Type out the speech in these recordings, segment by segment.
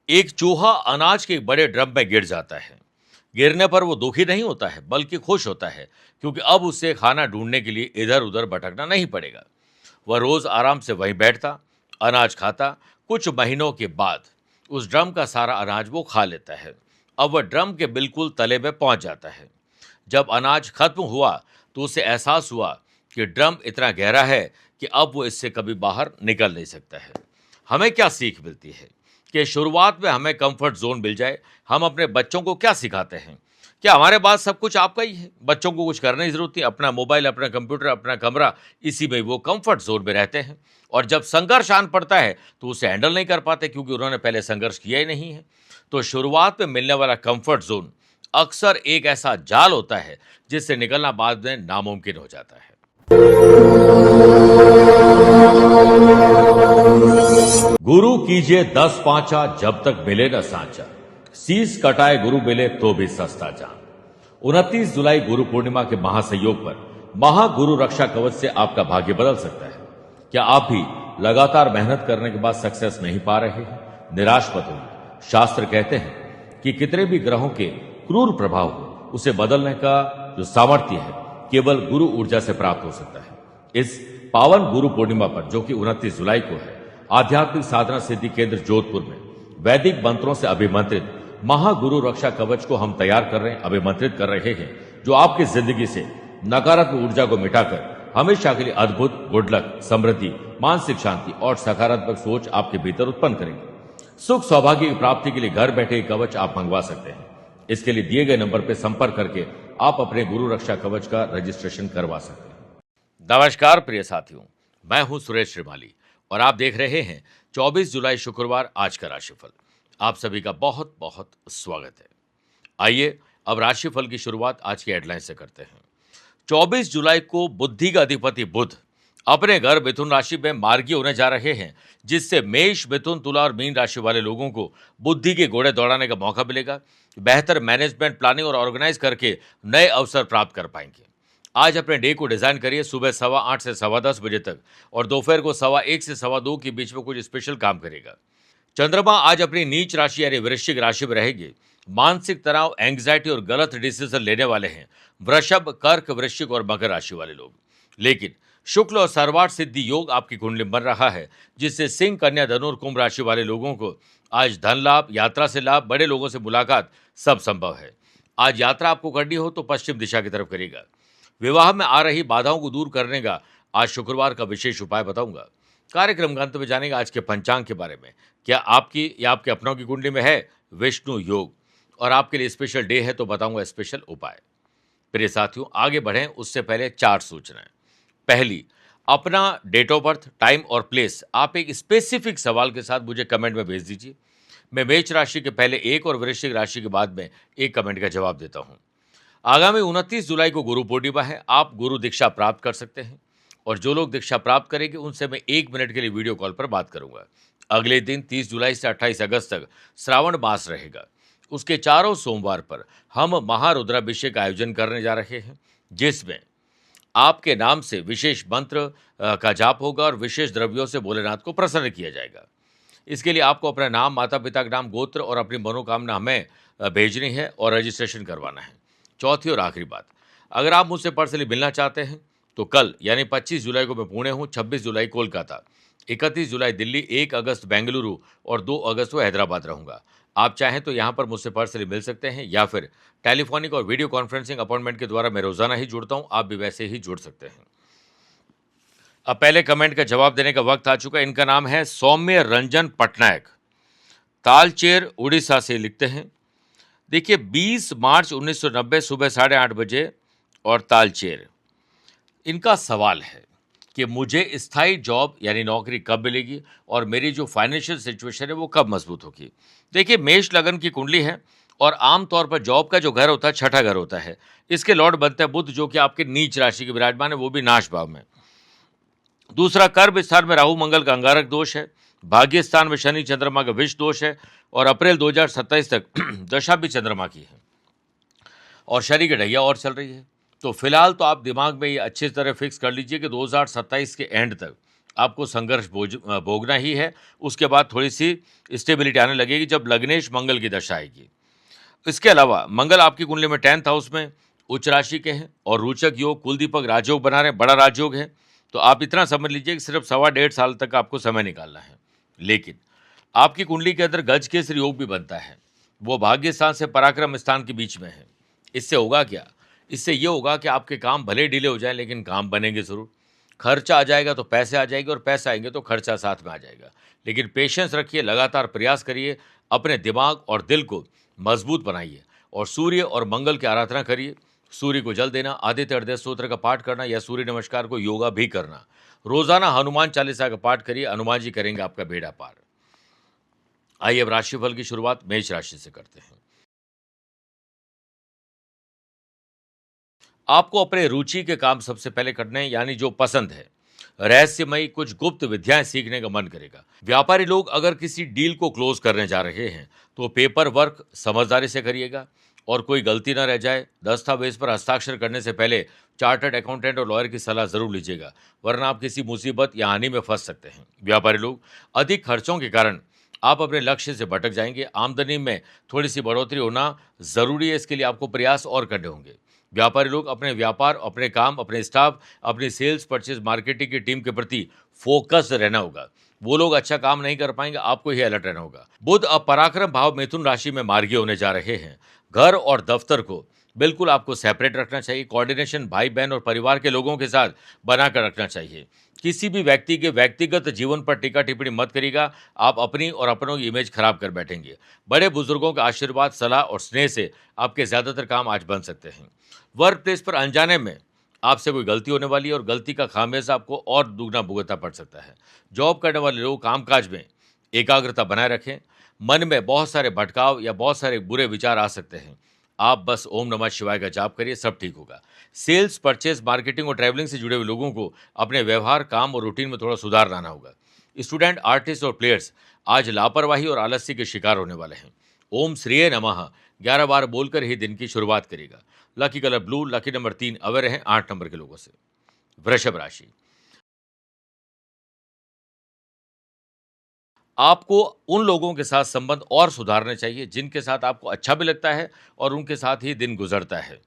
एक चूहा अनाज के बड़े ड्रम में गिर जाता है। गिरने पर वो दुखी नहीं होता है, बल्कि खुश होता है, क्योंकि अब उसे खाना ढूंढने के लिए इधर-उधर भटकना नहीं पड़ेगा। वह रोज आराम से वहीं बैठता, अनाज खाता। कुछ महीनों के बाद उस ड्रम का सारा अनाज वो खा लेता है। अब वह ड्रम के बिल्कुल तले में पहुंच जाता है। जब अनाज खत्म हुआ, तो उसे एहसास हुआ कि ड्रम इतना गहरा है कि अब वो इससे कभी बाहर निकल नहीं सकता है। हमें क्या सीख मिलती है कि शुरुआत में हमें कंफर्ट जोन मिल जाए। हम अपने बच्चों को क्या सिखाते हैं? क्या हमारे पास सब कुछ आपका ही है? बच्चों को कुछ करने की जरूरत नहीं, अपना मोबाइल, अपना कंप्यूटर, अपना कमरा, इसी में वो कंफर्ट जोन में रहते हैं। और जब संघर्ष आन पड़ता है, तो उसे हैंडल नहीं कर पाते, क्योंकि उन्होंने पहले संघर्ष किया ही नहीं है। तो शुरुआत में मिलने वाला कंफर्ट जोन अक्सर एक ऐसा जाल होता है जिससे निकलना बाद में नामुमकिन हो जाता है। गुरु कीजिए 10 पांचा, जब तक मिले न सांचा। शीश कटाए गुरु मिले तो भी सस्ता जान। 29 जुलाई गुरु पूर्णिमा के महासंयोग पर महागुरु रक्षा कवच से आपका भाग्य बदल सकता है। क्या आप भी लगातार मेहनत करने के बाद सक्सेस नहीं पा रहे हैं? निराश मत होइए। शास्त्र कहते हैं कि कितने भी ग्रहों के क्रूर प्रभाव हो, उसे बदलने का जो सामर्थ्य है केवल गुरु ऊर्जा से प्राप्त हो सकता है। इस पावन गुरु पूर्णिमा पर, जो कि 29 जुलाई को है, आध्यात्मिक साधना सिद्धि केंद्र जोधपुर में वैदिक मंत्रों से अभिमंत्रित महागुरु रक्षा कवच को हम तैयार कर रहे हैं, अभिमंत्रित कर रहे हैं, जो आपकी जिंदगी से नकारात्मक ऊर्जा को मिटाकर हमेशा के लिए अद्भुत गुड लक, समृद्धि, मानसिक शांति और सकारात्मक सोच आपके भीतर उत्पन्न करेंगे। सुख सौभाग्य की प्राप्ति के लिए घर बैठे कवच आप मंगवा सकते हैं। इसके लिए दिए गए नंबर पर संपर्क करके आप अपने गुरु रक्षा कवच का रजिस्ट्रेशन करवा सकते हैं। नमस्कार प्रिय साथियों, मैं हूं सुरेश श्रीमाली और आप देख रहे हैं 24 जुलाई शुक्रवार आज का राशिफल। आप सभी का बहुत बहुत स्वागत है। आइए अब राशिफल की शुरुआत आज की हेडलाइन से करते हैं। 24 जुलाई को बुद्धि का अधिपति बुध अपने घर मिथुन राशि में मार्गी होने जा रहे हैं, जिससे मेष, मिथुन, तुला और मीन राशि वाले लोगों को बुद्धि के घोड़े दौड़ाने का मौका मिलेगा। बेहतर मैनेजमेंट, प्लानिंग और ऑर्गेनाइज करके नए अवसर प्राप्त कर पाएंगे। आज अपने डे को डिजाइन करिए सुबह 8:15 से 10:15 बजे तक और दोपहर को 1:15 से 2:15 के बीच में कुछ स्पेशल काम करेगा। चंद्रमा आज अपनी नीच राशि यानी वृश्चिक राशि में रहेगी। मानसिक तनाव, एंग्जाइटी और गलत डिसीजन लेने वाले हैं वृषभ, कर्क, वृश्चिक और मकर राशि वाले लोग। लेकिन शुक्ल और सर्वार्थ सिद्धि योग आपकी कुंडली बन रहा है, जिससे सिंह, कन्या, धनु और कुंभ राशि वाले लोगों को आज धन लाभ, यात्रा से लाभ, बड़े लोगों से मुलाकात सब संभव है। आज यात्रा आपको करनी हो तो पश्चिम दिशा की तरफ करिएगा। विवाह में आ रही बाधाओं को दूर करने का आज शुक्रवार का विशेष उपाय बताऊंगा। कार्यक्रम का अंत में जानेंगे आज के पंचांग के बारे में। क्या आपकी या आपके अपनों की कुंडली में है विष्णु योग और आपके लिए स्पेशल डे है तो बताऊंगा स्पेशल उपाय। प्रिय साथियों, आगे बढ़ें उससे पहले 4 सूचनाएं। पहली, अपना डेट ऑफ बर्थ, टाइम और प्लेस आप एक स्पेसिफिक सवाल के साथ मुझे कमेंट में भेज दीजिए। मैं मेष राशि के पहले एक और वृश्चिक राशि के बाद में एक कमेंट का जवाब देता हूं। आगामी 29 जुलाई को गुरु पूर्णिमा है। आप गुरु दीक्षा प्राप्त कर सकते हैं और जो लोग दीक्षा प्राप्त करेंगे उनसे मैं 1 मिनट के लिए वीडियो कॉल पर बात करूंगा। अगले दिन 30 जुलाई से 28 अगस्त तक श्रावण मास रहेगा। उसके चारों सोमवार पर हम महारुद्राभिषेक का आयोजन करने जा रहे हैं, जिसमें आपके नाम से विशेष मंत्र का जाप होगा और विशेष द्रव्यों से भोलेनाथ को प्रसन्न किया जाएगा। इसके लिए आपको अपना नाम, माता पिता का नाम, गोत्र और अपनी मनोकामना हमें भेजनी है और रजिस्ट्रेशन करवाना है। चौथी और आखिरी बात, अगर आप मुझसे पर्सनली मिलना चाहते हैं तो कल यानी 25 जुलाई को मैं पुणे हूँ, 26 जुलाई कोलकाता, 31 जुलाई दिल्ली, 1 अगस्त बेंगलुरु और 2 अगस्त को हैदराबाद रहूंगा। आप चाहें तो यहाँ पर मुझसे पर्सनली मिल सकते हैं या फिर टेलीफोनिक और वीडियो कॉन्फ्रेंसिंग अपॉइंटमेंट के द्वारा मैं रोजाना ही जुड़ता हूँ, आप भी वैसे ही जुड़ सकते हैं। अब पहले कमेंट का जवाब देने का वक्त आ चुका है। इनका नाम है सौम्य रंजन पटनायक, तालचेर उड़ीसा से लिखते हैं। देखिए 20 मार्च 1990 सुबह 8:30 बजे और तालचेर। इनका सवाल है कि मुझे स्थायी जॉब यानी नौकरी कब मिलेगी और मेरी जो फाइनेंशियल सिचुएशन है वो कब मजबूत होगी। देखिए मेष लगन की कुंडली है और आमतौर पर जॉब का जो घर होता है छठा घर होता है। इसके लॉर्ड बनते हैं बुध, जो कि आपके नीच राशि के विराजमान है, वो भी नाश भाव में। दूसरा, कर्म स्थान में राहु मंगल का अंगारक दोष है। भाग्य स्थान में शनि चंद्रमा का विष दोष है और अप्रैल 2027 तक दशा भी चंद्रमा की है और शनि की ढैया और चल रही है। तो फिलहाल तो आप दिमाग में ये अच्छी तरह फिक्स कर लीजिए कि 2027 के एंड तक आपको संघर्ष भोगना ही है। उसके बाद थोड़ी सी स्टेबिलिटी आने लगेगी जब लग्नेश मंगल की दशा आएगी। इसके अलावा मंगल आपकी कुंडली में 10th हाउस में उच्च राशि के हैं और रोचक योग कुलदीपक राजयोग बना रहे हैं, बड़ा राजयोग है। तो आप इतना समझ लीजिए कि सिर्फ 1.5 साल तक आपको समय निकालना है। लेकिन आपकी कुंडली के अंदर गज केसरी योग भी बनता है, वो भाग्य स्थान से पराक्रम स्थान के बीच में है। इससे होगा क्या? इससे ये होगा कि आपके काम भले डिले हो जाए लेकिन काम बनेंगे ज़रूर। खर्चा आ जाएगा तो पैसे आ जाएंगे और पैसे आएंगे तो खर्चा साथ में आ जाएगा। लेकिन पेशेंस रखिए, लगातार प्रयास करिए, अपने दिमाग और दिल को मजबूत बनाइए और सूर्य और मंगल की आराधना करिए। सूर्य को जल देना, आदित्य हृदय स्तोत्र का पाठ करना या सूर्य नमस्कार को योगा भी करना। रोजाना हनुमान चालीसा का पाठ करिए, हनुमान जी करेंगे आपका बेड़ा पार। आइए अब राशिफल की शुरुआत मेष राशि से करते हैं। आपको अपने रुचि के काम सबसे पहले करने हैं, यानी जो पसंद है। रहस्यमयी कुछ गुप्त विद्याएं सीखने का मन करेगा। व्यापारी लोग अगर किसी डील को क्लोज करने जा रहे हैं तो पेपर वर्क समझदारी से करिएगा और कोई गलती ना रह जाए। दस्तावेज पर हस्ताक्षर करने से पहले चार्टर्ड अकाउंटेंट और लॉयर की सलाह जरूर लीजिएगा, वरना आप किसी मुसीबत या हानि में फंस सकते हैं। व्यापारी लोग अधिक खर्चों के कारण आप अपने लक्ष्य से भटक जाएंगे। आमदनी में थोड़ी सी बढ़ोतरी होना जरूरी है, इसके लिए आपको प्रयास और करने होंगे। व्यापारी लोग अपने व्यापार, अपने काम, अपने स्टाफ, अपनी सेल्स, परचेज, मार्केटिंग की टीम के प्रति फोकस रहना होगा। वो लोग अच्छा काम नहीं कर पाएंगे, आपको ही अलर्ट रहना होगा। बुध अब पराक्रम भाव मिथुन राशि में मार्गी होने जा रहे हैं। घर और दफ्तर को बिल्कुल आपको सेपरेट रखना चाहिए। कोऑर्डिनेशन भाई बहन और परिवार के लोगों के साथ बनाकर रखना चाहिए। किसी भी व्यक्ति के व्यक्तिगत जीवन पर टीका टिप्पणी मत करिएगा, आप अपनी और अपनों की इमेज खराब कर बैठेंगे। बड़े बुजुर्गों का आशीर्वाद, सलाह और स्नेह से आपके ज्यादातर काम आज बन सकते हैं। वर्क प्लेस पर अनजाने में आपसे कोई गलती होने वाली है और गलती का खामियाजा आपको और दुगना भुगतना पड़ सकता है। जॉब करने वाले लोग कामकाज में एकाग्रता बनाए रखें। मन में बहुत सारे भटकाव या बहुत सारे बुरे विचार आ सकते हैं। आप बस ओम नमः शिवाय का जाप करिए, सब ठीक होगा। सेल्स, परचेज, मार्केटिंग और ट्रैवलिंग से जुड़े हुए लोगों को अपने व्यवहार, काम और रूटीन में थोड़ा सुधार लाना होगा। स्टूडेंट, आर्टिस्ट और प्लेयर्स आज लापरवाही और आलस्य के शिकार होने वाले हैं। ओम श्रीय नमः 11 बार बोलकर ही दिन की शुरुआत करेगा। Lucky colour blue, lucky number 3 aware हैं 8 नंबर के लोगों से। वृषभ राशि, आपको उन लोगों के साथ संबंध और सुधारने चाहिए जिनके साथ आपको अच्छा भी लगता है और उनके साथ ही दिन गुजरता है।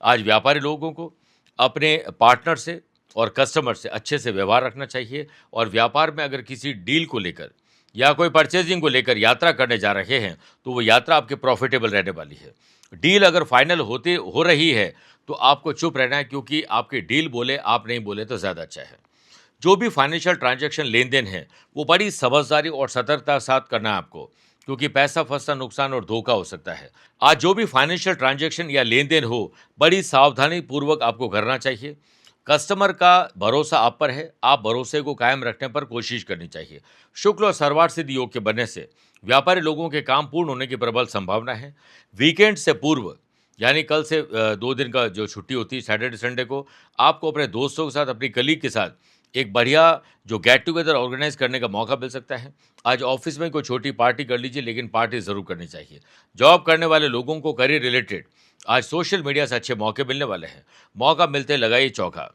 आज व्यापारी लोगों को अपने पार्टनर से और कस्टमर से अच्छे से व्यवहार रखना चाहिए और व्यापार में अगर किसी डील को लेकर या कोई परचेजिंग को लेकर यात्रा करने जा रहे हैं तो वो यात्रा आपके प्रॉफिटेबल रहने वाली है। डील अगर फाइनल हो रही है तो आपको चुप रहना है, क्योंकि आपकी डील बोले आप नहीं बोले तो ज़्यादा अच्छा है। जो भी फाइनेंशियल ट्रांजैक्शन लेन देन है वो बड़ी समझदारी और सतर्कता के साथ करना है आपको, क्योंकि पैसा फंसना, नुकसान और धोखा हो सकता है। आज जो भी फाइनेंशियल ट्रांजैक्शन या लेन देन हो, बड़ी सावधानी पूर्वक आपको करना चाहिए। कस्टमर का भरोसा आप पर है, आप भरोसे को कायम रखने पर कोशिश करनी चाहिए। शुक्ल और सर्वार्थ सिद्ध योग के बनने से व्यापारी लोगों के काम पूर्ण होने की प्रबल संभावना है। वीकेंड से पूर्व, यानी कल से 2 दिन का जो छुट्टी होती है सैटरडे संडे को, आपको अपने दोस्तों के साथ, अपनी कलीग के साथ एक बढ़िया जो गेट टुगेदर ऑर्गेनाइज करने का मौका मिल सकता है। आज ऑफिस में कोई छोटी पार्टी कर लीजिए, लेकिन पार्टी जरूर करनी चाहिए। जॉब करने वाले लोगों को करियर रिलेटेड आज सोशल मीडिया से अच्छे मौके मिलने वाले हैं। मौका मिलते लगाइए चौका।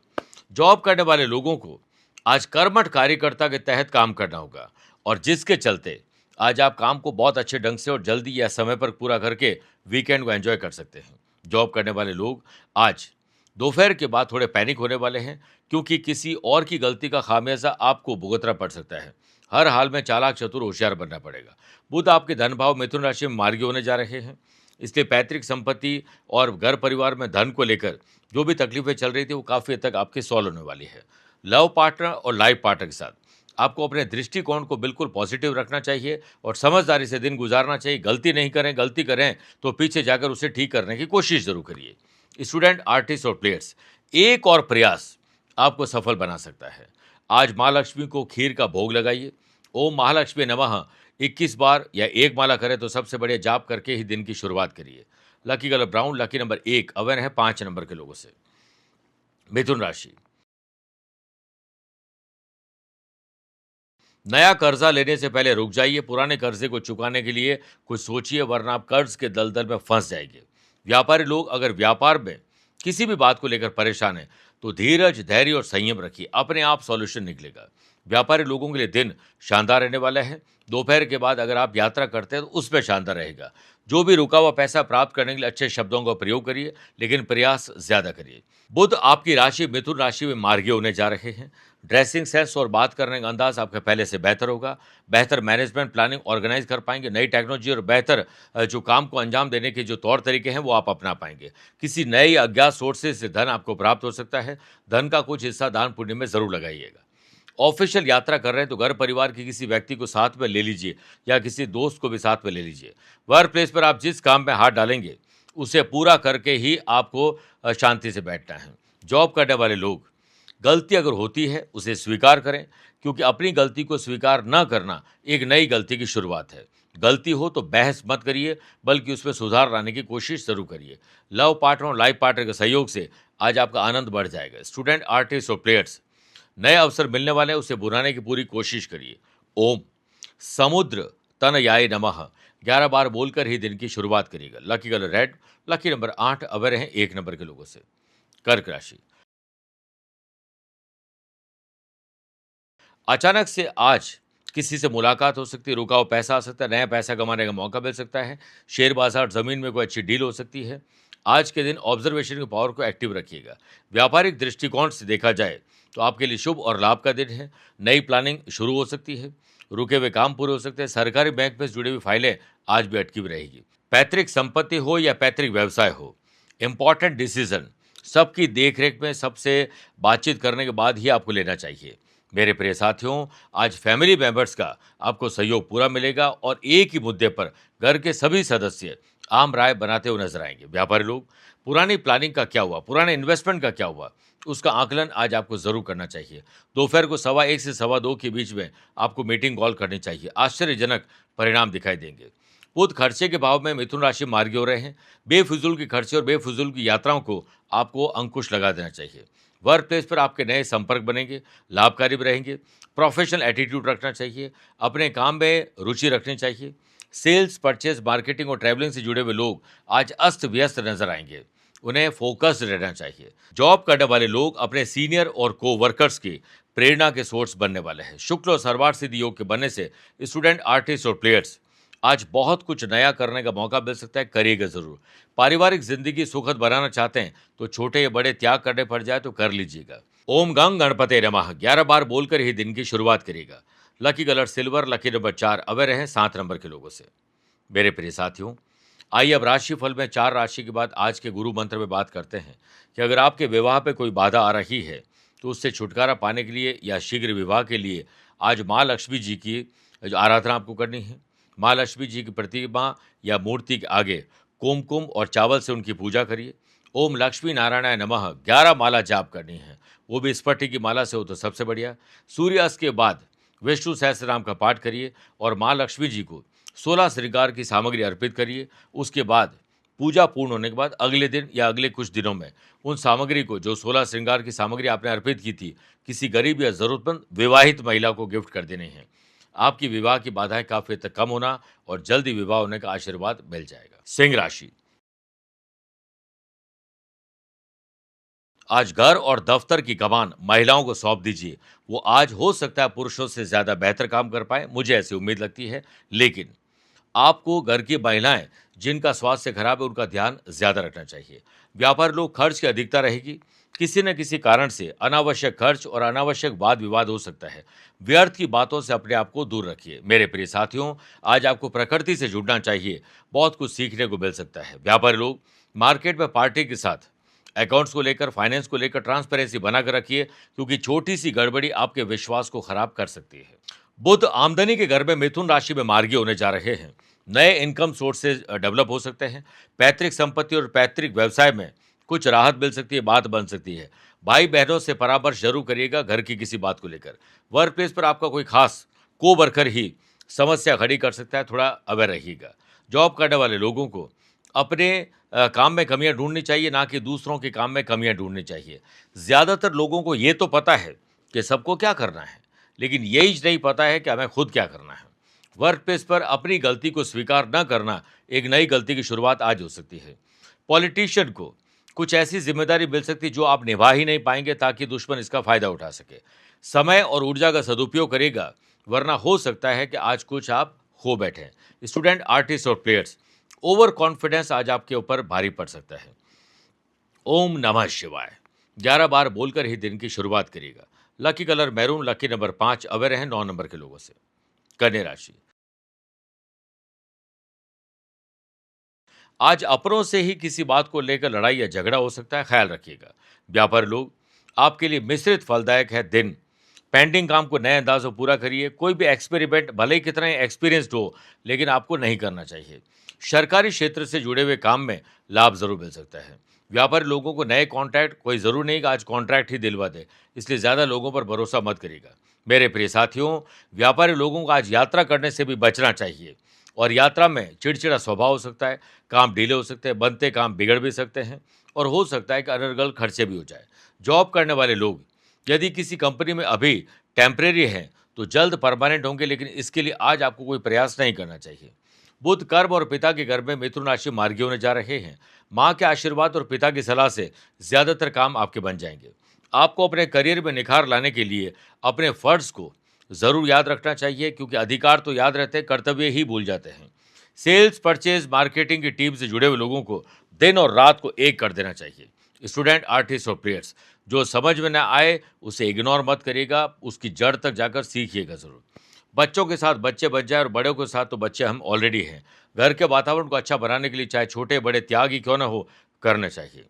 जॉब करने वाले लोगों को आज कर्मठ कार्यकर्ता के तहत काम करना होगा और जिसके चलते आज आप काम को बहुत अच्छे ढंग से और जल्दी या समय पर पूरा करके वीकेंड को एंजॉय कर सकते हैं। जॉब करने वाले लोग आज दोपहर के बाद थोड़े पैनिक होने वाले हैं, क्योंकि किसी और की गलती का खामियाजा आपको भुगतना पड़ सकता है। हर हाल में चालाक, चतुर, होशियार बनना पड़ेगा। बुध आपके धन भाव मिथुन राशि में मार्गी होने जा रहे हैं, इसलिए पैतृक संपत्ति और घर परिवार में धन को लेकर जो भी तकलीफें चल रही थी वो काफ़ी हद तक आपकी सॉल्व होने वाली है। लव पार्टनर और लाइफ पार्टनर के साथ आपको अपने दृष्टिकोण को बिल्कुल पॉजिटिव रखना चाहिए और समझदारी से दिन गुजारना चाहिए। गलती नहीं करें, गलती करें तो पीछे जाकर उसे ठीक करने की कोशिश जरूर करिए। स्टूडेंट, आर्टिस्ट और प्लेयर्स, एक और प्रयास आपको सफल बना सकता है। आज माँ लक्ष्मी को खीर का भोग लगाइए। ओम महालक्ष्मी नमः 21 बार या एक माला करें तो सबसे बढ़िया जाप करके ही दिन की शुरुआत करिए। Lucky colour brown, lucky number 1 aware है 5 नंबर के लोगों से। मिथुन राशि, नया कर्जा लेने से पहले रुक जाइए। पुराने कर्जे को चुकाने के लिए कुछ सोचिए, वरना आप कर्ज के दलदल में फंस जाएंगे। व्यापारी लोग अगर व्यापार में किसी भी बात को लेकर परेशान हैं तो धीरज, धैर्य और संयम रखिए, अपने आप सॉल्यूशन निकलेगा। व्यापारी लोगों के लिए दिन शानदार रहने वाला है। दोपहर के बाद अगर आप यात्रा करते हैं तो उसमें शानदार रहेगा। जो भी रुका हुआ पैसा प्राप्त करने के लिए अच्छे शब्दों का प्रयोग करिए, लेकिन प्रयास ज्यादा करिए। बुध आपकी राशि मिथुन राशि में मार्गी होने जा रहे हैं। ड्रेसिंग सेंस और बात करने का अंदाज आपका पहले से बेहतर होगा। बेहतर मैनेजमेंट प्लानिंग ऑर्गेनाइज कर पाएंगे। नई टेक्नोलॉजी और बेहतर जो काम को अंजाम देने के जो तौर तरीके हैं वो आप अपना पाएंगे। किसी नए या अज्ञात सोर्सेज से धन आपको प्राप्त हो सकता है। धन का कुछ हिस्सा दान पुण्य में जरूर लगाइएगा। ऑफिशियल यात्रा कर रहे हैं तो घर परिवार के किसी व्यक्ति को साथ में ले लीजिए या किसी दोस्त को भी साथ में ले लीजिए। वर्क प्लेस पर आप जिस काम में हाथ डालेंगे उसे पूरा करके ही आपको शांति से बैठना है। जॉब करने वाले लोग, गलती अगर होती है उसे स्वीकार करें, क्योंकि अपनी गलती को स्वीकार न करना एक नई गलती की शुरुआत है। गलती हो तो बहस मत करिए, बल्कि उसमें सुधार लाने की कोशिश जरूर करिए। लव पार्टनर और लाइफ पार्टनर के सहयोग से आज आपका आनंद बढ़ जाएगा। स्टूडेंट, आर्टिस्ट और प्लेयर्स, नए अवसर मिलने वाले हैं, उसे बुलाने की पूरी कोशिश करिए। ओम समुद्र तनयाय नमः 11 बार बोलकर ही दिन की शुरुआत करिएगा। Lucky colour red, lucky number 8 अवर हैं 1 नंबर के लोगों से। कर्क राशि, अचानक से आज किसी से मुलाकात हो सकती है, रुका हुआ पैसा आ सकता है, नया पैसा कमाने का मौका मिल सकता है। शेयर बाजार, जमीन में कोई अच्छी डील हो सकती है। आज के दिन ऑब्जर्वेशन की पावर को एक्टिव रखिएगा। व्यापारिक दृष्टिकोण से देखा जाए तो आपके लिए शुभ और लाभ का दिन है। नई प्लानिंग शुरू हो सकती है। रुके हुए काम पूरे हो सकते हैं। सरकारी बैंक में जुड़ी हुई फाइलें आज भी अटकी हुई रहेगी। पैतृक संपत्ति हो या पैतृक व्यवसाय हो, इंपॉर्टेंट डिसीजन सबकी देखरेख में सबसे बातचीत करने के बाद ही आपको लेना चाहिए। मेरे प्रिय साथियों, आज फैमिली मेंबर्स का आपको सहयोग पूरा मिलेगा और एक ही मुद्दे पर घर के सभी सदस्य आम राय बनाते हुए नजर आएंगे। व्यापारी लोग, पुरानी प्लानिंग का क्या हुआ, पुराने इन्वेस्टमेंट का क्या हुआ, उसका आकलन आज आपको जरूर करना चाहिए। दोपहर को 1:15 से 2:15 के बीच में आपको मीटिंग कॉल करनी चाहिए। आश्चर्यजनक परिणाम दिखाई देंगे। बुध खर्चे के भाव में मिथुन राशि मार्गी हो रहे हैं। बेफिजूल के खर्चे और बेफिजूल की यात्राओं को आपको अंकुश लगा देना चाहिए। वर्क प्लेस पर आपके नए संपर्क बनेंगे, लाभकारी भी रहेंगे। प्रोफेशनल एटीट्यूड रखना चाहिए। अपने काम में रुचि रखनी चाहिए। सेल्स, परचेज, मार्केटिंग और ट्रैवलिंग से जुड़े हुए लोग आज अस्त व्यस्त नजर आएंगे। उन्हें फोकस्ड रहना चाहिए। जॉब करने वाले लोग अपने सीनियर और को वर्कर्स की प्रेरणा के सोर्स बनने वाले हैं। शुक्ल और सर्वार्थ सिद्धि योग के बनने से स्टूडेंट, आर्टिस्ट और प्लेयर्स आज बहुत कुछ नया करने का मौका मिल सकता है। करिएगा जरूर। पारिवारिक जिंदगी सुखद बनाना चाहते हैं तो छोटे या बड़े त्याग करने पड़ जाए तो कर लीजिएगा। ओम गंग गणपते नमः 11 बार बोलकर ही दिन की शुरुआत करिएगा। Lucky colour silver, lucky number 4 aware हैं 7 नंबर के लोगों से। मेरे प्रिय साथियों, आइए अब राशिफल में 4 राशि के बाद आज के गुरु मंत्र में बात करते हैं कि अगर आपके विवाह पे कोई बाधा आ रही है तो उससे छुटकारा पाने के लिए या शीघ्र विवाह के लिए आज माँ लक्ष्मी जी की जो आराधना आपको करनी है। माँ लक्ष्मी जी की प्रतिमा या मूर्ति के आगे कुमकुम और चावल से उनकी पूजा करिए। ओम लक्ष्मी नारायणाय नमः 11 माला जाप करनी है, वो भी स्फटिक की माला से हो तो सबसे बढ़िया। सूर्यास्त के बाद विष्णु सहस्त्र नाम का पाठ करिए और माँ लक्ष्मी जी को 16 श्रृंगार की सामग्री अर्पित करिए। उसके बाद पूजा पूर्ण होने के बाद अगले दिन या अगले कुछ दिनों में उन सामग्री को, जो 16 श्रृंगार की सामग्री आपने अर्पित की थी, किसी गरीब या जरूरतमंद विवाहित महिला को गिफ्ट कर देनी है। आपकी विवाह की बाधाएं काफी हद तक कम होना और जल्दी विवाह होने का आशीर्वाद मिल जाएगा। सिंह राशि, आज घर और दफ्तर की कमान महिलाओं को सौंप दीजिए। वो आज हो सकता है पुरुषों से ज्यादा बेहतर काम कर पाए, मुझे ऐसी उम्मीद लगती है। लेकिन आपको घर की महिलाएं जिनका स्वास्थ्य खराब है उनका ध्यान ज्यादा रखना चाहिए। व्यापारी लोग, खर्च की अधिकता रहेगी। किसी न किसी कारण से अनावश्यक खर्च और अनावश्यक वाद विवाद हो सकता है। व्यर्थ की बातों से अपने आप को दूर रखिए। मेरे प्रिय साथियों, आज आपको प्रकृति से जुड़ना चाहिए। बहुत कुछ सीखने को मिल सकता है। व्यापारी लोग, मार्केट में पार्टी के साथ अकाउंट्स को लेकर, फाइनेंस को लेकर ट्रांसपेरेंसी बनाकर रखिए, क्योंकि छोटी सी गड़बड़ी आपके विश्वास को खराब कर सकती है। बुध आमदनी के घर में मिथुन राशि में मार्गी होने जा रहे हैं। नए इनकम सोर्सेज डेवलप हो सकते हैं। पैतृक संपत्ति और पैतृक व्यवसाय में कुछ राहत मिल सकती है, बात बन सकती है। भाई बहनों से परामर्श जरूर करिएगा घर की किसी बात को लेकर। वर्क प्लेस पर आपका कोई खास को वर्कर ही समस्या खड़ी कर सकता है, थोड़ा अवेयर रहिएगा। जॉब करने वाले लोगों को अपने काम में कमियां ढूंढनी चाहिए, ना कि दूसरों के काम में कमियां ढूंढनी चाहिए। ज्यादातर लोगों को ये तो पता है कि सबको क्या करना है, लेकिन यही नहीं पता है कि हमें खुद क्या करना है। वर्क प्लेस पर अपनी गलती को स्वीकार न करना एक नई गलती की शुरुआत आज हो सकती है। पॉलिटिशियन को कुछ ऐसी जिम्मेदारी मिल सकती है जो आप निभा ही नहीं पाएंगे, ताकि दुश्मन इसका फायदा उठा सके। समय और ऊर्जा का सदुपयोग करेगा, वरना हो सकता है कि आज कुछ आप खो बैठे। स्टूडेंट, आर्टिस्ट और प्लेयर्स, ओवर कॉन्फिडेंस आज आपके ऊपर भारी पड़ सकता है। ओम नमः शिवाय 11 बार बोलकर ही दिन की शुरुआत करिएगा। Lucky colour maroon, lucky number 5, aware हैं 9 नंबर के लोगों से। कन्या राशि, आज अपनों से ही किसी बात को लेकर लड़ाई या झगड़ा हो सकता है, ख्याल रखिएगा। व्यापार लोग, आपके लिए मिश्रित फलदायक है दिन। पेंडिंग काम को नए अंदाज में पूरा करिए। कोई भी एक्सपेरिमेंट भले ही कितना ही एक्सपीरियंस्ड हो, लेकिन आपको नहीं करना चाहिए। सरकारी क्षेत्र से जुड़े हुए काम में लाभ जरूर मिल सकता है। व्यापारी लोगों को नए कॉन्ट्रैक्ट, कोई जरूर नहीं कि आज कॉन्ट्रैक्ट ही दिलवा दे, इसलिए ज्यादा लोगों पर भरोसा मत करिएगा। मेरे प्रिय साथियों, व्यापारी लोगों को आज यात्रा करने से भी बचना चाहिए, और यात्रा में चिड़चिड़ा स्वभाव हो सकता है, काम डिले हो सकते हैं, बनते काम बिगड़ भी सकते हैं, और हो सकता है कि अनर्गल खर्चे भी हो जाए। जॉब करने वाले लोग यदि किसी कंपनी में अभी टेम्परेरी हैं, तो जल्द परमानेंट होंगे, लेकिन इसके लिए आज आपको कोई प्रयास नहीं करना चाहिए। बुध कर्म और पिता के घर में मिथुन राशि मार्गी होने जा रहे हैं। माँ के आशीर्वाद और पिता की सलाह से ज्यादातर काम आपके बन जाएंगे। आपको अपने करियर में निखार लाने के लिए अपने फर्ज को जरूर याद रखना चाहिए, क्योंकि अधिकार तो याद रहते हैं, कर्तव्य ही भूल जाते हैं। सेल्स, परचेज, मार्केटिंग की टीम से जुड़े हुए लोगों को दिन और रात को एक कर देना चाहिए। स्टूडेंट, आर्टिस्ट और प्लेयर्स, जो समझ में ना आए उसे इग्नोर मत करिएगा, उसकी जड़ तक जाकर सीखिएगा जरूर। बच्चों के साथ बच्चे बच जाए और बड़ों के साथ तो बच्चे हम ऑलरेडी हैं। घर के वातावरण को अच्छा बनाने के लिए चाहे छोटे बड़े त्याग ही क्यों ना हो, करना चाहिए।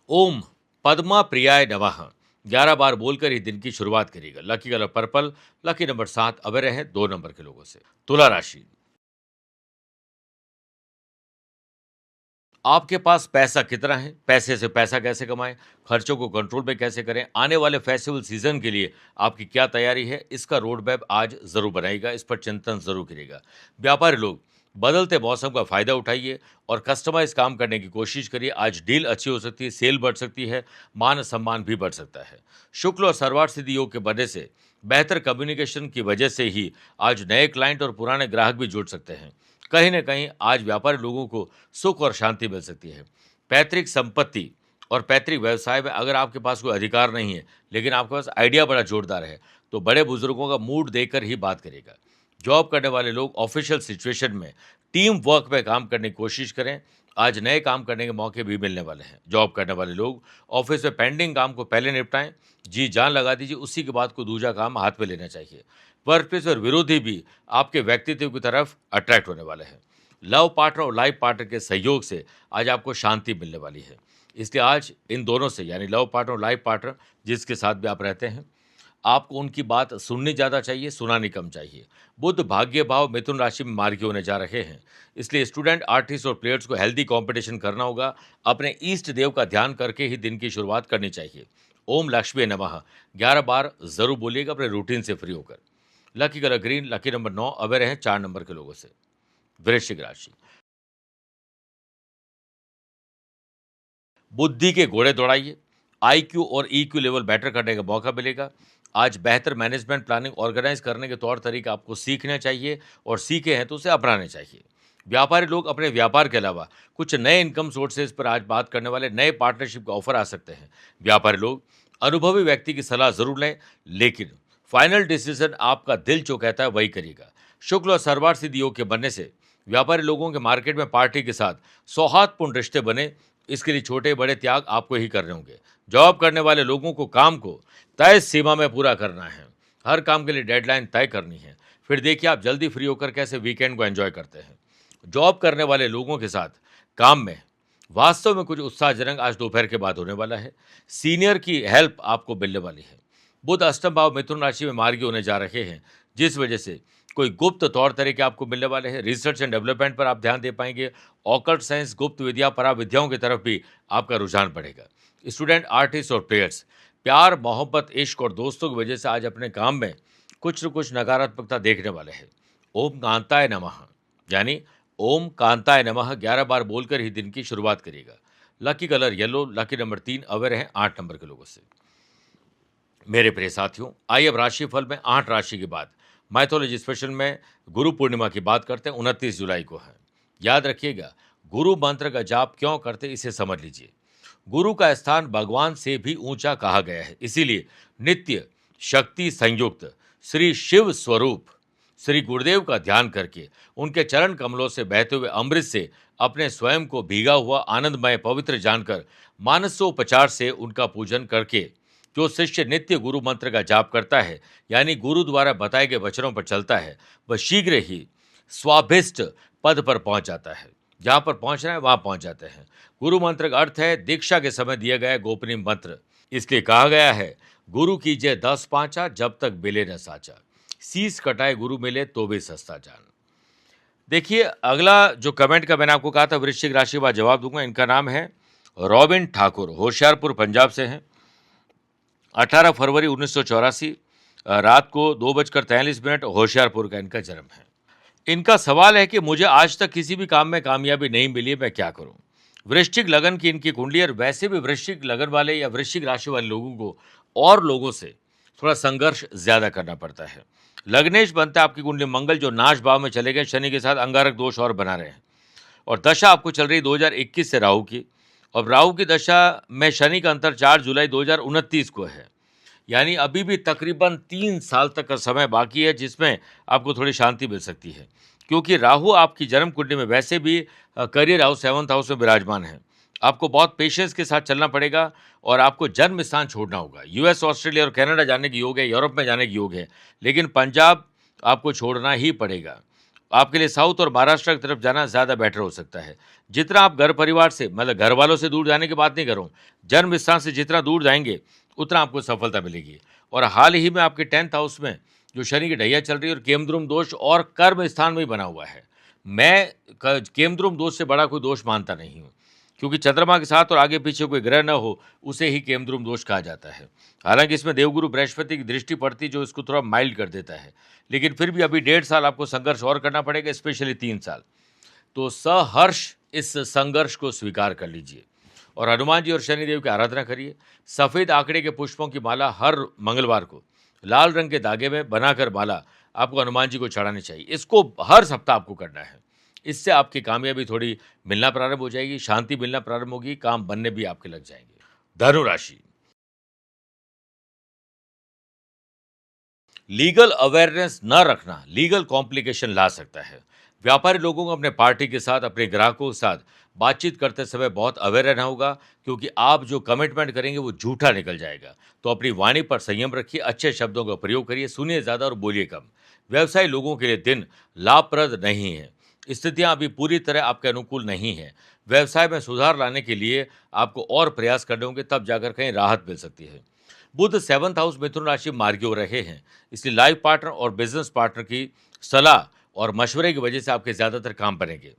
ओम पद्मा प्रियाय नमः 11 बार बोलकर ही दिन की शुरुआत करिएगा। Lucky colour purple, lucky number 7, aware रहे 2 नंबर के लोगों से। तुला राशि, आपके पास पैसा कितना है, पैसे से पैसा कैसे कमाएं, खर्चों को कंट्रोल में कैसे करें, आने वाले फेस्टिवल सीजन के लिए आपकी क्या तैयारी है, इसका रोड मैप आज जरूर बनाइएगा, इस पर चिंतन जरूर करिएगा। व्यापारी लोग, बदलते मौसम का फायदा उठाइए और कस्टमाइज काम करने की कोशिश करिए। आज डील अच्छी हो सकती है, सेल बढ़ सकती है, मान सम्मान भी बढ़ सकता है। शुक्ल और सर्वार सिद्धि योग के बनने से बेहतर कम्युनिकेशन की वजह से ही आज नए क्लाइंट और पुराने ग्राहक भी जुड़ सकते हैं। कहीं ना कहीं आज व्यापारी लोगों को सुख और शांति मिल सकती है। पैतृक संपत्ति और पैतृक व्यवसाय में अगर आपके पास कोई अधिकार नहीं है, लेकिन आपके पास आइडिया बड़ा जोरदार है, तो बड़े बुजुर्गों का मूड देकर ही बात करेगा। जॉब करने वाले लोग ऑफिशियल सिचुएशन में टीम वर्क में काम करने की कोशिश करें। आज नए काम करने के मौके भी मिलने वाले हैं। जॉब करने वाले लोग ऑफिस में पेंडिंग काम को पहले निपटाएं, जी जान लगा दीजिए, उसी के बाद को दूसरा काम हाथ में लेना चाहिए। वर्कप्लेस और विरोधी भी आपके व्यक्तित्व की तरफ अट्रैक्ट होने वाले हैं। लव पार्टनर और लाइफ पार्टनर के सहयोग से आज आपको शांति मिलने वाली है। इसलिए आज इन दोनों से, यानी लव पार्टनर और लाइफ पार्टनर जिसके साथ भी आप रहते हैं, आपको उनकी बात सुननी ज़्यादा चाहिए, सुनानी कम चाहिए। बुध भाग्य भाव मिथुन राशि में मार्गी होने जा रहे हैं, इसलिए स्टूडेंट, आर्टिस्ट और प्लेयर्स को हेल्दी कंपटीशन करना होगा। अपने ईष्ट देव का ध्यान करके ही दिन की शुरुआत करनी चाहिए। ओम लक्ष्मी नमः 11 बार जरूर बोलिएगा अपने रूटीन से फ्री होकर। Lucky colour green, lucky number 9, aware हैं 4 नंबर के लोगों से। वृश्चिक राशि, बुद्धि के घोड़े दौड़ाइए, आईक्यू और ईक्यू लेवल बेटर करने का मौका मिलेगा। आज बेहतर मैनेजमेंट प्लानिंग ऑर्गेनाइज करने के तौर तरीके आपको सीखने चाहिए, और सीखे हैं तो उसे अपनाने चाहिए। व्यापारी लोग अपने व्यापार के अलावा कुछ नए इनकम सोर्सेज पर आज बात करने वाले नए पार्टनरशिप का ऑफर आ सकते हैं। व्यापारी लोग अनुभवी व्यक्ति की सलाह जरूर लें, लेकिन फाइनल डिसीजन आपका दिल जो कहता है वही करिएगा। शुक्ल और सर्वार सिद्धि योग के बनने से व्यापारी लोगों के मार्केट में पार्टी के साथ सौहार्दपूर्ण रिश्ते बने, इसके लिए छोटे बड़े त्याग आपको ही करने होंगे। जॉब करने वाले लोगों को काम को तय सीमा में पूरा करना है। हर काम के लिए डेडलाइन तय करनी है। फिर देखिए आप जल्दी फ्री होकर कैसे वीकेंड को एंजॉय करते हैं। जॉब करने वाले लोगों के साथ काम में वास्तव में कुछ उत्साहजनक आज दोपहर के बाद होने वाला है। सीनियर की हेल्प आपको मिलने वाली है। बुध अष्टम भाव मिथुन राशि में मार्गी होने जा रहे हैं, जिस वजह से कोई गुप्त तौर तरीके आपको मिलने वाले हैं। रिसर्च एंड डेवलपमेंट पर आप ध्यान दे पाएंगे। ऑकल्ट साइंस, गुप्त विद्या, पराविद्याओं की तरफ भी आपका रुझान बढ़ेगा। स्टूडेंट, आर्टिस्ट और प्लेयर्स, प्यार, मोहब्बत, इश्क और दोस्तों की वजह से आज अपने काम में कुछ न कुछ नकारात्मकता देखने वाले हैं। ओम कांताय नमः, यानी ओम कांताय नमः 11 बार बोलकर ही दिन की शुरुआत करिएगा। Lucky colour yellow, lucky number 3, aware हैं 8 नंबर के लोगों से। मेरे प्रिय साथियों, आइए अब राशिफल में 8 राशि के बाद माइथोलॉजी स्पेशल में गुरु पूर्णिमा की बात करते हैं। 29 जुलाई को है। याद रखिएगा, गुरु मंत्र का जाप क्यों करते, इसे समझ लीजिए। गुरु का स्थान भगवान से भी ऊंचा कहा गया है, इसीलिए नित्य शक्ति संयुक्त श्री शिव स्वरूप श्री गुरुदेव का ध्यान करके उनके चरण कमलों से बहते हुए अमृत से अपने स्वयं को भीगा हुआ आनंदमय पवित्र जानकर मानसोपचार से उनका पूजन करके जो शिष्य नित्य गुरु मंत्र का जाप करता है, यानी गुरु द्वारा बताए गए वचनों पर चलता है, वह शीघ्र ही स्वाभिष्ट पद पर पहुंच जाता है। जहां पर पहुंचना है वहां पहुंच जाते हैं। गुरु मंत्र का अर्थ है दीक्षा के समय दिया गया गोपनीय मंत्र। इसलिए कहा गया है, गुरु कीजिए 10 पांचा जब तक मिले न साचा, शीस कटाए गुरु मिले तो भी सस्ता जान। देखिए, अगला जो कमेंट का मैंने आपको कहा था वृश्चिक राशि का जवाब दूंगा। इनका नाम है रॉबिन ठाकुर, होशियारपुर पंजाब से हैं। 18 फरवरी 1984 रात को 2:43 होशियारपुर का इनका जन्म है। इनका सवाल है कि मुझे आज तक किसी भी काम में कामयाबी नहीं मिली, मैं क्या करूं? वृश्चिक लगन की इनकी कुंडली, और वैसे भी वृश्चिक लगन वाले या वृश्चिक राशि वाले लोगों को और लोगों से थोड़ा संघर्ष ज्यादा करना पड़ता है। लग्नेश बनता है आपकी कुंडली मंगल, जो नाश भाव में चले गए, शनि के साथ अंगारक दोष और बना रहे हैं। और दशा आपको चल रही 2021 से राहु की, और राहु की दशा में शनि का अंतर 4 जुलाई 2029 को है। यानी अभी भी तकरीबन 3 साल तक का समय बाकी है, जिसमें आपको थोड़ी शांति मिल सकती है, क्योंकि राहु आपकी जन्म कुंडली में वैसे भी करियर हाउस 7th हाउस में विराजमान है। आपको बहुत पेशेंस के साथ चलना पड़ेगा और आपको जन्म स्थान छोड़ना होगा। यूएस, ऑस्ट्रेलिया और कनाडा जाने की योग है, यूरोप में जाने की योग है, लेकिन पंजाब आपको छोड़ना ही पड़ेगा। आपके लिए साउथ और महाराष्ट्र की तरफ जाना ज़्यादा बेटर हो सकता है। जितना आप घर परिवार से, मतलब घर वालों से दूर जाने की बात नहीं कर रहा हूँ, जन्म स्थान से जितना दूर जाएंगे उतना आपको सफलता मिलेगी। और हाल ही में आपके 10th हाउस में जो शनि की ढैया चल रही है और केमद्रुम दोष और कर्म स्थान में ही बना हुआ है। मैं केमद्रुम दोष से बड़ा कोई दोष मानता नहीं हूँ, क्योंकि चंद्रमा के साथ और आगे पीछे कोई ग्रह न हो उसे ही केमद्रुम दोष कहा जाता है। हालांकि इसमें देवगुरु बृहस्पति की दृष्टि पड़ती जो इसको थोड़ा माइल्ड कर देता है, लेकिन फिर भी अभी 1.5 साल आपको संघर्ष और करना पड़ेगा, स्पेशली 3 साल। तो सहर्ष इस संघर्ष को स्वीकार कर लीजिए और हनुमान जी और शनिदेव की आराधना करिए। सफ़ेद आंकड़े के पुष्पों की माला हर मंगलवार को लाल रंग के धागे में बनाकर माला आपको हनुमान जी को चढ़ानी चाहिए। इसको हर सप्ताह आपको करना है। इससे आपकी कामयाबी थोड़ी मिलना प्रारंभ हो जाएगी, शांति मिलना प्रारंभ होगी, काम बनने भी आपके लग जाएंगे। धनु राशि, लीगल अवेयरनेस न रखना लीगल कॉम्प्लिकेशन ला सकता है। व्यापारी लोगों को अपने पार्टी के साथ, अपने ग्राहकों के साथ बातचीत करते समय बहुत अवेयर रहना होगा, क्योंकि आप जो कमिटमेंट करेंगे वो झूठा निकल जाएगा। तो अपनी वाणी पर संयम रखिए, अच्छे शब्दों का प्रयोग करिए, सुनिए ज़्यादा और बोलिए कम। व्यवसायी लोगों के लिए दिन लाभप्रद नहीं है। स्थितियां अभी पूरी तरह आपके अनुकूल नहीं है। व्यवसाय में सुधार लाने के लिए आपको और प्रयास करने होंगे, तब जाकर कहीं राहत मिल सकती है। बुध 7th हाउस मिथुन राशि मार्गी हो रहे हैं, इसलिए लाइफ पार्टनर और बिजनेस पार्टनर की सलाह और मशवरे की वजह से आपके ज़्यादातर काम बनेंगे।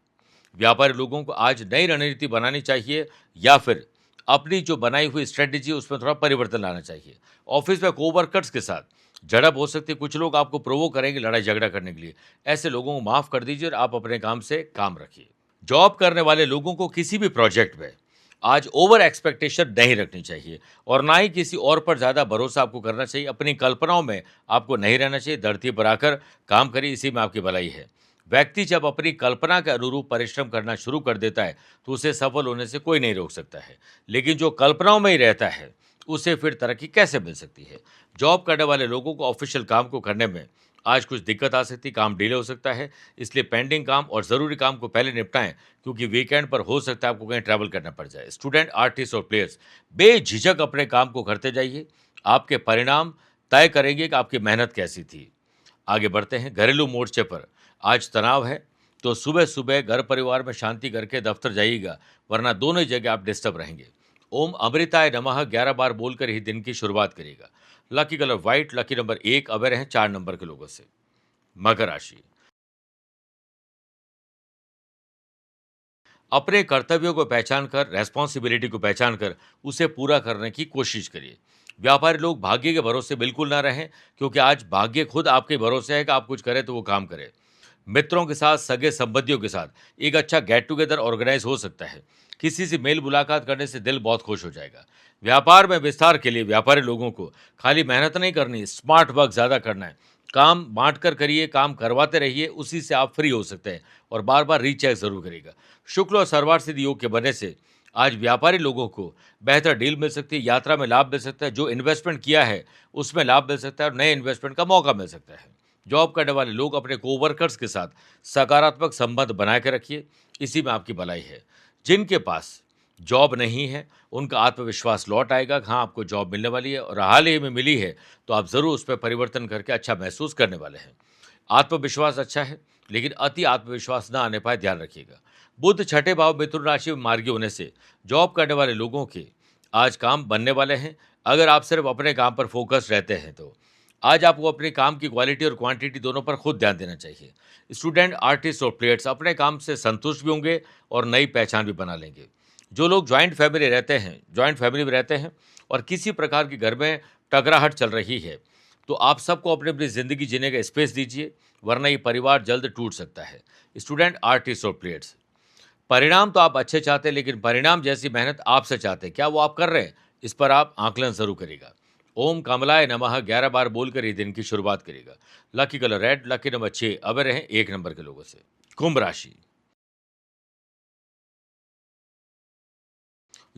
व्यापारी लोगों को आज नई रणनीति बनानी चाहिए या फिर अपनी जो बनाई हुई स्ट्रेटेजी उसमें थोड़ा परिवर्तन लाना चाहिए। ऑफिस में कोवर्कर्स के साथ झड़प हो सकती है, कुछ लोग आपको प्रोवोक करेंगे लड़ाई झगड़ा करने के लिए। ऐसे लोगों को माफ़ कर दीजिए और आप अपने काम से काम रखिए। जॉब करने वाले लोगों को किसी भी प्रोजेक्ट में आज ओवर एक्सपेक्टेशन नहीं रखनी चाहिए और ना ही किसी और पर ज़्यादा भरोसा आपको करना चाहिए। अपनी कल्पनाओं में आपको नहीं रहना चाहिए। धरती पर आकर काम करिए, इसी में आपकी भलाई है। व्यक्ति जब अपनी कल्पना के अनुरूप परिश्रम करना शुरू कर देता है तो उसे सफल होने से कोई नहीं रोक सकता है, लेकिन जो कल्पनाओं में ही रहता है उसे फिर तरक्की कैसे मिल सकती है। जॉब करने वाले लोगों को ऑफिशियल काम को करने में आज कुछ दिक्कत आ सकती है, काम डिले हो सकता है, इसलिए पेंडिंग काम और ज़रूरी काम को पहले निपटाएं, क्योंकि वीकेंड पर हो सकता है आपको कहीं ट्रैवल करना पड़ जाए। स्टूडेंट, आर्टिस्ट और प्लेयर्स बेझिझक अपने काम को करते जाइए। आपके परिणाम तय करेंगे कि आपकी मेहनत कैसी थी। आगे बढ़ते हैं। घरेलू मोर्चे पर आज तनाव है, तो सुबह सुबह घर परिवार में शांति करके दफ्तर जाइएगा, वरना दोनों जगह आप डिस्टर्ब रहेंगे। ओम अमृताय नमः 11 बार बोलकर ही दिन की शुरुआत करिएगा। Lucky colour white, lucky number 1 aware हैं 4 नंबर के लोगों से। मकर राशि, अपने कर्तव्यों को पहचान कर, रेस्पॉन्सिबिलिटी को पहचान कर उसे पूरा करने की कोशिश करिए। व्यापारी लोग भाग्य के भरोसे बिल्कुल ना रहें, क्योंकि आज भाग्य खुद आपके भरोसे है कि आप कुछ करें तो वो काम करे। मित्रों के साथ, सगे संबंधियों के साथ एक अच्छा गेट टुगेदर ऑर्गेनाइज हो सकता है। किसी से मेल मुलाकात करने से दिल बहुत खुश हो जाएगा। व्यापार में विस्तार के लिए व्यापारी लोगों को खाली मेहनत नहीं करनी, स्मार्ट वर्क ज़्यादा करना है। काम बांट कर करिए, काम करवाते रहिए, उसी से आप फ्री हो सकते हैं और बार बार रीचेक जरूर करिएगा। शुक्ल और सर्वार सिद्धि योग के बनने से आज व्यापारी लोगों को बेहतर डील मिल सकती है, यात्रा में लाभ मिल सकता है, जो इन्वेस्टमेंट किया है उसमें लाभ मिल सकता है और नए इन्वेस्टमेंट का मौका मिल सकता है। जॉब करने वाले लोग अपने कोवर्कर्स के साथ सकारात्मक संबंध बना के रखिए, इसी में आपकी भलाई है। जिनके पास जॉब नहीं है, उनका आत्मविश्वास लौट आएगा कि हाँ, आपको जॉब मिलने वाली है और हाल ही में मिली है, तो आप ज़रूर उस पे परिवर्तन करके अच्छा महसूस करने वाले हैं। आत्मविश्वास अच्छा है, लेकिन अति आत्मविश्वास ना आने पाए, ध्यान रखिएगा। बुध छठे भाव मिथुन राशि में मार्गी होने से जॉब करने वाले लोगों के आज काम बनने वाले हैं। अगर आप सिर्फ अपने काम पर फोकस रहते हैं तो आज आपको अपने काम की क्वालिटी और क्वांटिटी दोनों पर खुद ध्यान देना चाहिए। स्टूडेंट, आर्टिस्ट और प्लेयर्स अपने काम से संतुष्ट भी होंगे और नई पहचान भी बना लेंगे। जो लोग जॉइंट फैमिली में रहते हैं और किसी प्रकार के घर में टकराहट चल रही है, तो आप सबको अपनी अपनी ज़िंदगी जीने का स्पेस दीजिए, वरना ये परिवार जल्द टूट सकता है। स्टूडेंट, आर्टिस्ट और प्लेयर्स, परिणाम तो आप अच्छे चाहते हैं, लेकिन परिणाम जैसी मेहनत आपसे चाहते हैं, क्या वो आप कर रहे हैं? इस पर आप आकलन जरूर करिएगा। ओम कमलाय नमः 11 बार बोलकर ही दिन की शुरुआत करिएगा। Lucky colour red, lucky number 6, away रहें 1 नंबर के लोगों से। कुंभ राशि,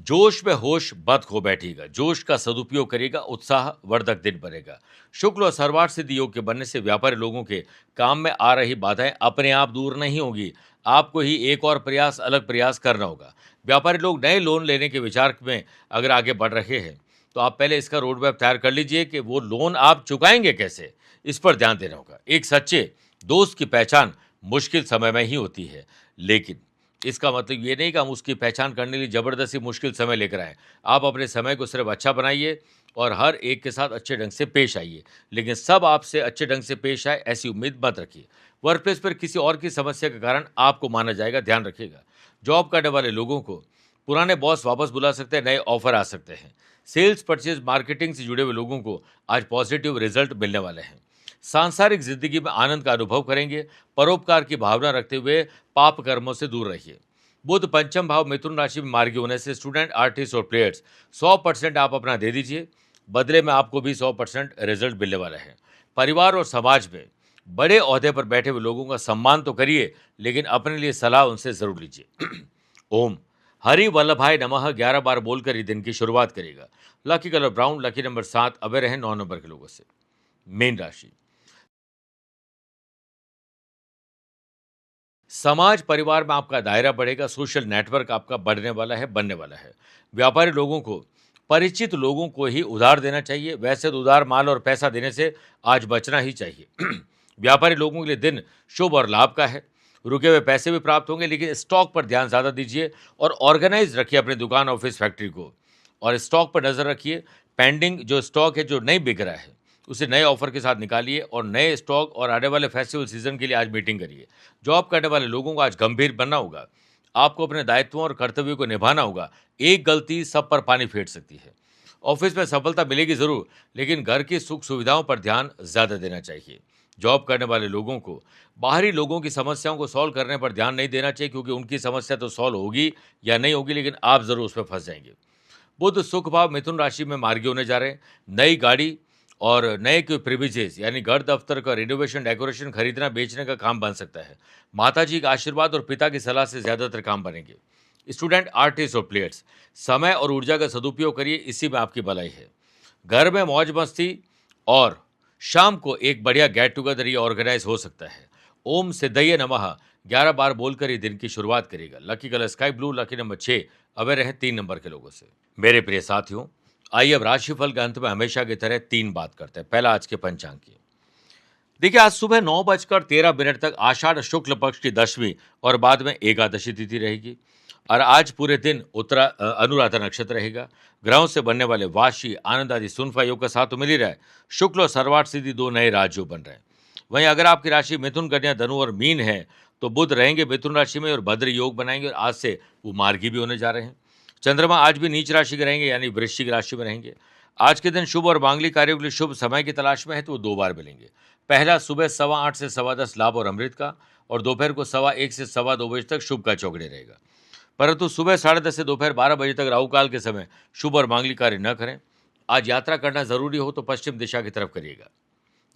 जोश में होश बद खो बैठेगा, जोश का सदुपयोग करिएगा, उत्साह वर्धक दिन बनेगा। शुक्ल और सर्वार्थ सिद्धि योग के बनने से व्यापारी लोगों के काम में आ रही बाधाएं अपने आप दूर नहीं होगी, आपको ही एक और प्रयास, अलग प्रयास करना होगा। व्यापारी लोग नए लोन लेने के विचार में अगर आगे बढ़ रहे हैं, तो आप पहले इसका रोड मैप तैयार कर लीजिए कि वो लोन आप चुकाएंगे कैसे, इस पर ध्यान देना होगा। एक सच्चे दोस्त की पहचान मुश्किल समय में ही होती है, लेकिन इसका मतलब ये नहीं कि हम उसकी पहचान करने के लिए ज़बरदस्ती मुश्किल समय लेकर आएँ। आप अपने समय को सिर्फ अच्छा बनाइए और हर एक के साथ अच्छे ढंग से पेश आइए, लेकिन सब आपसे अच्छे ढंग से पेश आए ऐसी उम्मीद मत रखिए। वर्क प्लेस पर किसी और की समस्या के कारण आपको माना जाएगा, ध्यान रखिएगा। जॉब करने वाले लोगों को पुराने बॉस वापस बुला सकते हैं, नए ऑफर आ सकते हैं। सेल्स, परचेज, मार्केटिंग से जुड़े हुए लोगों को आज पॉजिटिव रिजल्ट मिलने वाले हैं। सांसारिक जिंदगी में आनंद का अनुभव करेंगे। परोपकार की भावना रखते हुए पाप कर्मों से दूर रहिए। बुध पंचम भाव मिथुन राशि में मार्गी होने से स्टूडेंट, आर्टिस्ट और प्लेयर्स 100% आप अपना दे दीजिए, बदले में आपको भी 100% रिजल्ट मिलने वाला है। परिवार और समाज में बड़े ओहदे पर बैठे हुए लोगों का सम्मान तो करिए, लेकिन अपने लिए सलाह उनसे जरूर लीजिए। ओम हरि वल्लभाय नमः 11 बार बोलकर ही दिन की शुरुआत करेगा। Lucky colour brown, lucky number 7, away रहें 9 नंबर के लोगों से। मेन राशि, समाज परिवार में आपका दायरा बढ़ेगा, सोशल नेटवर्क आपका बढ़ने वाला है, बनने वाला है। व्यापारी लोगों को परिचित लोगों को ही उधार देना चाहिए, वैसे तो उधार माल और पैसा देने से आज बचना ही चाहिए। व्यापारी लोगों के लिए दिन शुभ और लाभ का है। रुके हुए पैसे भी प्राप्त होंगे, लेकिन स्टॉक पर ध्यान ज़्यादा दीजिए और ऑर्गेनाइज रखिए अपनी दुकान, ऑफिस, फैक्ट्री को, और स्टॉक पर नज़र रखिए। पेंडिंग जो स्टॉक है, जो नहीं बिक रहा है, उसे नए ऑफर के साथ निकालिए और नए स्टॉक और आने वाले फेस्टिवल सीजन के लिए आज मीटिंग करिए। जॉब करने वाले लोगों को आज गंभीर बनना होगा। आपको अपने दायित्वों और कर्तव्यों को निभाना होगा। एक गलती सब पर पानी फेर सकती है। ऑफिस में सफलता मिलेगी जरूर, लेकिन घर की सुख सुविधाओं पर ध्यान ज्यादा देना चाहिए। जॉब करने वाले लोगों को बाहरी लोगों की समस्याओं को सॉल्व करने पर ध्यान नहीं देना चाहिए, क्योंकि उनकी समस्या तो सॉल्व होगी या नहीं होगी, लेकिन आप जरूर उसमें फंस जाएंगे। बुध सुख भाव मिथुन राशि में मार्गी होने जा रहे हैं। नई गाड़ी और नए कोई प्रिविलेजेस यानी घर दफ्तर का रिनोवेशन, डेकोरेशन, खरीदना बेचने का काम बन सकता है। माता जी का आशीर्वाद और पिता की सलाह से ज्यादातर काम बनेंगे। स्टूडेंट, आर्टिस्ट और प्लेयर्स समय और ऊर्जा का सदुपयोग करिए, इसी में आपकी भलाई है। घर में मौज मस्ती और शाम को एक बढ़िया गेट टुगेदर ये ऑर्गेनाइज हो सकता है। ओम सिद्धये नमः 11 बार बोलकर ही दिन की शुरुआत करेगा। Lucky colour sky blue, lucky number 6, away रहे 3 नंबर के लोगों से। मेरे प्रिय साथियों, आइए अब राशिफल के अंत में हमेशा की तरह 3 बात करते हैं। पहला आज के पंचांग की। देखिए, आज सुबह 9:13 तक आषाढ़ शुक्ल पक्ष की दशमी और बाद में एकादशी तिथि रहेगी और आज पूरे दिन अनुराधा नक्षत्र रहेगा। ग्रहों से बनने वाले वाशी, आनंद आदि सुनफा योग का साथ तो मिल ही रहा है। शुक्ल और सर्वार्थ सिद्धि 2 नए राजयोग बन रहे हैं। वहीं अगर आपकी राशि मिथुन, कन्या, धनु और मीन है, तो बुध रहेंगे मिथुन राशि में और भद्र योग बनाएंगे और आज से वो मार्गी भी होने जा रहे हैं। चंद्रमा आज भी नीच राशि के रहेंगे, यानी वृश्चिक राशि में रहेंगे। आज के दिन शुभ और मांगलिक कार्यों के लिए शुभ समय की तलाश में है, तो वो 2 बार मिलेंगे। पहला सुबह 8:15 से 10:15 लाभ और अमृत का, और दोपहर को 1:15 से 2:15 बजे तक शुभ का चौगड़े रहेगा। परंतु सुबह 10:30 से दोपहर 12 बजे तक राहु काल के समय शुभ और मांगलिक कार्य न करें। आज यात्रा करना जरूरी हो तो पश्चिम दिशा की तरफ करिएगा,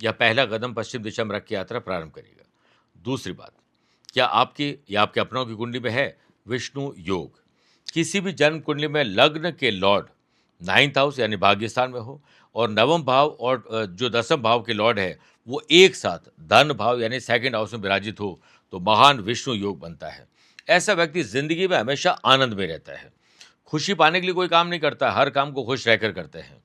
या पहला कदम पश्चिम दिशा में रख के यात्रा प्रारंभ करिएगा। दूसरी बात, क्या आपकी या आपके अपनों की कुंडली में है विष्णु योग? किसी भी जन्म कुंडली में लग्न के लॉर्ड 9th हाउस यानी भाग्यस्थान में हो और नवम भाव और जो दसम भाव के लॉर्ड है वो एक साथ धन भाव यानी सेकंड हाउस में विराजित हो तो महान विष्णु योग बनता है। ऐसा व्यक्ति जिंदगी में हमेशा आनंद में रहता है। खुशी पाने के लिए कोई काम नहीं करता, हर काम को खुश रहकर करते हैं।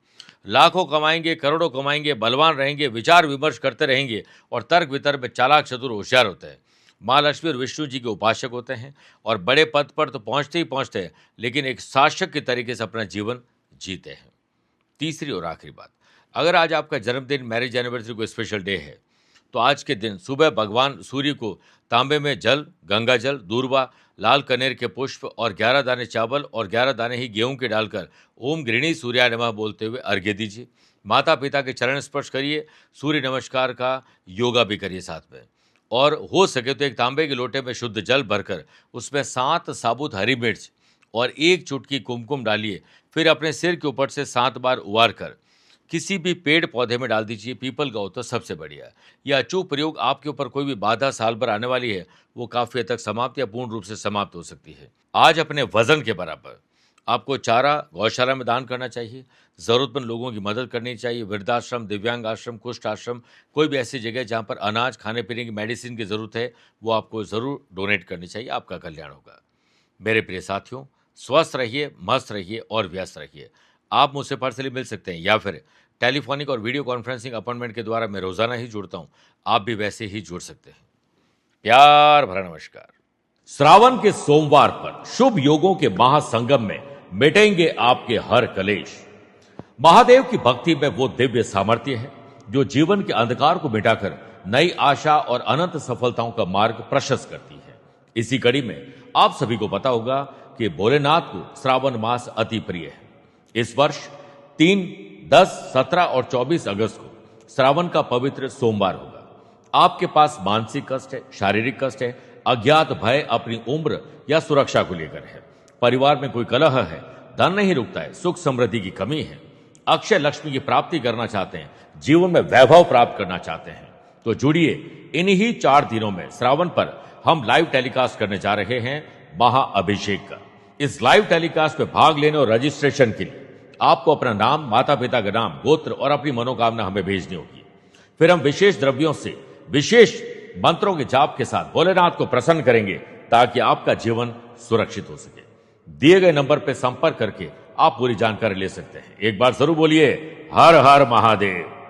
लाखों कमाएंगे, करोड़ों कमाएंगे, बलवान रहेंगे, विचार विमर्श करते रहेंगे और तर्क वितर्क में चालाक चतुर होशियार होते हैं। माँ लक्ष्मी और विष्णु जी के उपासक होते हैं और बड़े पद पर तो पहुंचते ही पहुंचते हैं, लेकिन एक शासक के तरीके से अपना जीवन जीते हैं। तीसरी और आखिरी बात, अगर आज आपका जन्मदिन, मैरिज एनिवर्सरी कोई स्पेशल डे है तो आज के दिन सुबह भगवान सूर्य को तांबे में जल, गंगा जल, दूर्वा, लाल कनेर के पुष्प और 11 दाने चावल और 11 दाने ही गेहूं के डालकर ओम गृणी सूर्याय नमः बोलते हुए अर्घ्य दीजिए। माता पिता के चरण स्पर्श करिए, सूर्य नमस्कार का योगा भी करिए साथ में। और हो सके तो एक तांबे के लोटे में शुद्ध जल भरकर उसमें 7 साबुत हरी मिर्च और 1 चुटकी कुमकुम डालिए। फिर अपने सिर के ऊपर से 7 बार उबार कर किसी भी पेड़ पौधे में डाल दीजिए। पीपल का हो तो सबसे बढ़िया है। यह अचूक प्रयोग आपके ऊपर कोई भी बाधा साल भर आने वाली है वो काफी हद तक समाप्त या पूर्ण रूप से समाप्त हो सकती है। आज अपने वजन के बराबर आपको चारा गौशाला में दान करना चाहिए। जरूरतमंद लोगों की मदद करनी चाहिए। वृद्धाश्रम, दिव्यांग आश्रम, कुष्ठ आश्रम, कोई भी ऐसी जगह जहां पर अनाज, खाने पीने की मेडिसिन की जरूरत है वो आपको जरूर डोनेट करनी चाहिए। आपका कल्याण होगा। मेरे प्रिय साथियों, स्वस्थ रहिए, मस्त रहिए और व्यस्त रहिए। आप मुझसे पर्सनली मिल सकते हैं या फिर टेलीफोनिक और वीडियो कॉन्फ्रेंसिंग अपॉइंटमेंट के द्वारा मैं रोजाना ही जुड़ता हूं। आप भी वैसे ही जुड़ सकते हैं। प्यार भरा नमस्कार। श्रावण के सोमवार पर शुभ योगों के महासंगम में मिटेंगे आपके हर कलेश। महादेव की भक्ति में वो दिव्य सामर्थ्य है जो जीवन के अंधकार को मिटाकर नई आशा और अनंत सफलताओं का मार्ग प्रशस्त करती है। इसी कड़ी में आप सभी को पता होगा कि भोलेनाथ को श्रावण मास अति प्रिय है। इस वर्ष 3, 10, 17 और 24 अगस्त को श्रावण का पवित्र सोमवार होगा। आपके पास मानसिक कष्ट है, शारीरिक कष्ट है, अज्ञात भय अपनी उम्र या सुरक्षा को लेकर है, परिवार में कोई कलह है, धन नहीं रुकता है, सुख समृद्धि की कमी है, अक्षय लक्ष्मी की प्राप्ति करना चाहते हैं, जीवन में वैभव प्राप्त करना चाहते हैं, तो जुड़िए इन्हीं 4 दिनों में। श्रावण पर हम लाइव टेलीकास्ट करने जा रहे हैं महाअभिषेक का। इस लाइव टेलीकास्ट में भाग लेने और रजिस्ट्रेशन के लिए आपको अपना नाम, माता पिता का नाम, गोत्र और अपनी मनोकामना हमें भेजनी होगी। फिर हम विशेष द्रव्यों से, विशेष मंत्रों के जाप के साथ भोलेनाथ को प्रसन्न करेंगे ताकि आपका जीवन सुरक्षित हो सके। दिए गए नंबर पर संपर्क करके आप पूरी जानकारी ले सकते हैं। एक बार जरूर बोलिए हर हर महादेव।